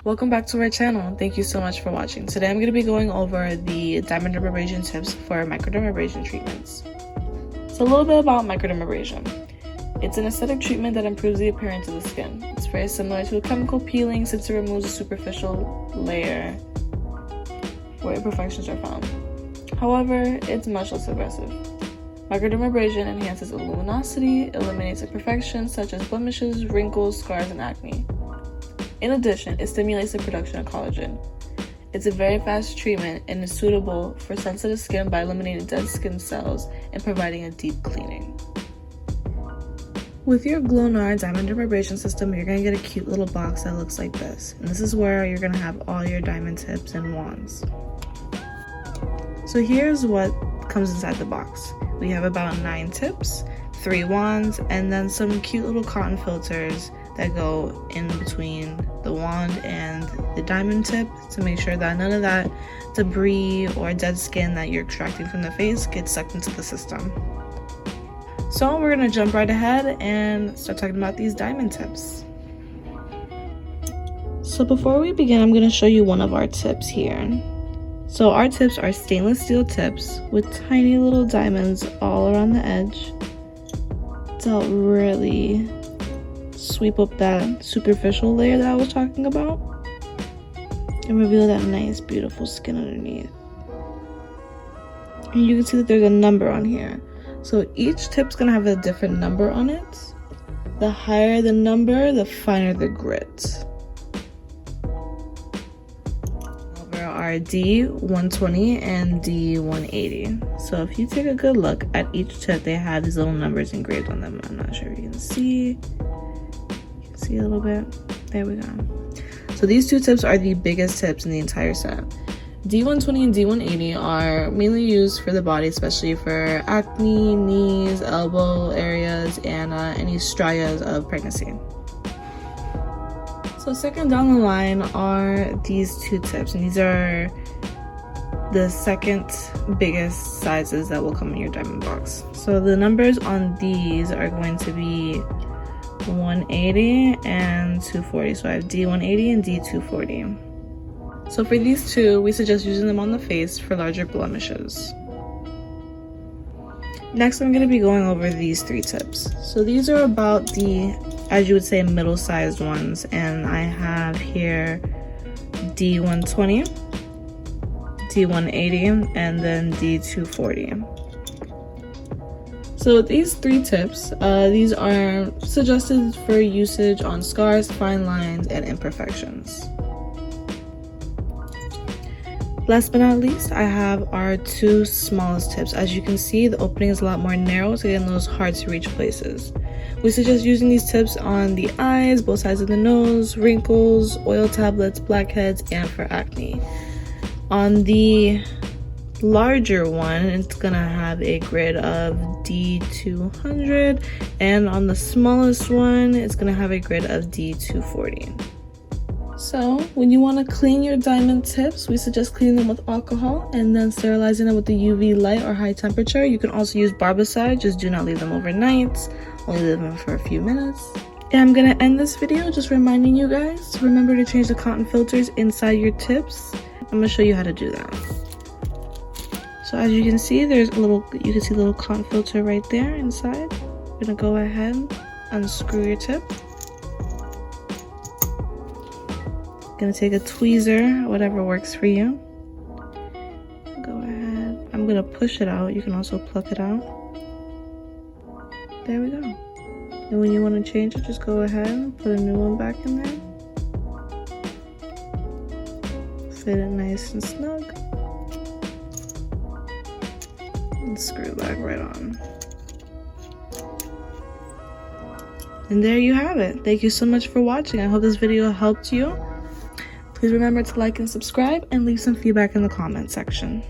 Welcome back to our channel. Thank you so much for watching. Today I'm going to be going over the Diamond Dermabrasion tips for microdermabrasion treatments. So a little bit about microdermabrasion. It's an aesthetic treatment that improves the appearance of the skin. It's very similar to a chemical peeling since it removes a superficial layer where imperfections are found. However, it's much less aggressive. Microdermabrasion enhances luminosity, eliminates imperfections such as blemishes, wrinkles, scars, and acne. In addition, it stimulates the production of collagen. It's a very fast treatment and is suitable for sensitive skin by eliminating dead skin cells and providing a deep cleaning. With your Glownar Diamond Dermabrasion system, you're going to get a cute little box that looks like this. And this is where you're going to have all your diamond tips and wands. So here's what comes inside the box. We have about 9 tips, 3 wands, and then some cute little cotton filters that go in between the wand and the diamond tip to make sure that none of that debris or dead skin that you're extracting from the face gets sucked into the system. So we're gonna jump right ahead and start talking about these diamond tips. So before we begin, I'm gonna show you one of our tips here. So our tips are stainless steel tips with tiny little diamonds all around the edge to help really sweep up that superficial layer that I was talking about and reveal that nice beautiful skin underneath. And you can see that there's a number on here, so each tip's gonna have a different number on it. The higher the number, the finer the grit. Over our D120 and D180. So if you take a good look at each tip, they have these little numbers engraved on them. I'm not sure if you can see. See a little bit. There we go. So these 2 tips are the biggest tips in the entire set. D120 and D180 are mainly used for the body, especially for acne, knees, elbow areas, and any strias of pregnancy. So second down the line are these 2 tips, and these are the second biggest sizes that will come in your diamond box. So the numbers on these are going to be 180 and 240. So I have D180 and D240. So for these 2, we suggest using them on the face for larger blemishes. Next, I'm going to be going over these 3 tips. So these are about the, as you would say, middle-sized ones, and I have here D120, D180, and then D240. So these 3 tips, these are suggested for usage on scars, fine lines, and imperfections. Last but not least, I have our 2 smallest tips. As you can see, the opening is a lot more narrow to get in those hard to reach places. We suggest using these tips on the eyes, both sides of the nose, wrinkles, oil tablets, blackheads, and for acne. On the larger one, it's gonna have a grid of D200, and on the smallest one, it's gonna have a grid of D240. So when you want to clean your diamond tips, we suggest cleaning them with alcohol and then sterilizing them with the UV light or high temperature. You can also use barbicide, just do not leave them overnight, only leave them for a few minutes. And I'm gonna end this video just reminding you guys to remember to change the cotton filters inside your tips. I'm gonna show you how to do that. So as you can see, there's a little, you can see the little cotton filter right there inside. You're gonna go ahead, unscrew your tip. Gonna take a tweezer, whatever works for you. Go ahead. I'm gonna push it out. You can also pluck it out. There we go. And when you want to change it, just go ahead and put a new one back in there. Fit it nice and snug. And screw back right on. And there you have it. Thank you so much for watching. I hope this video helped you. Please remember to like and subscribe and leave some feedback in the comment section.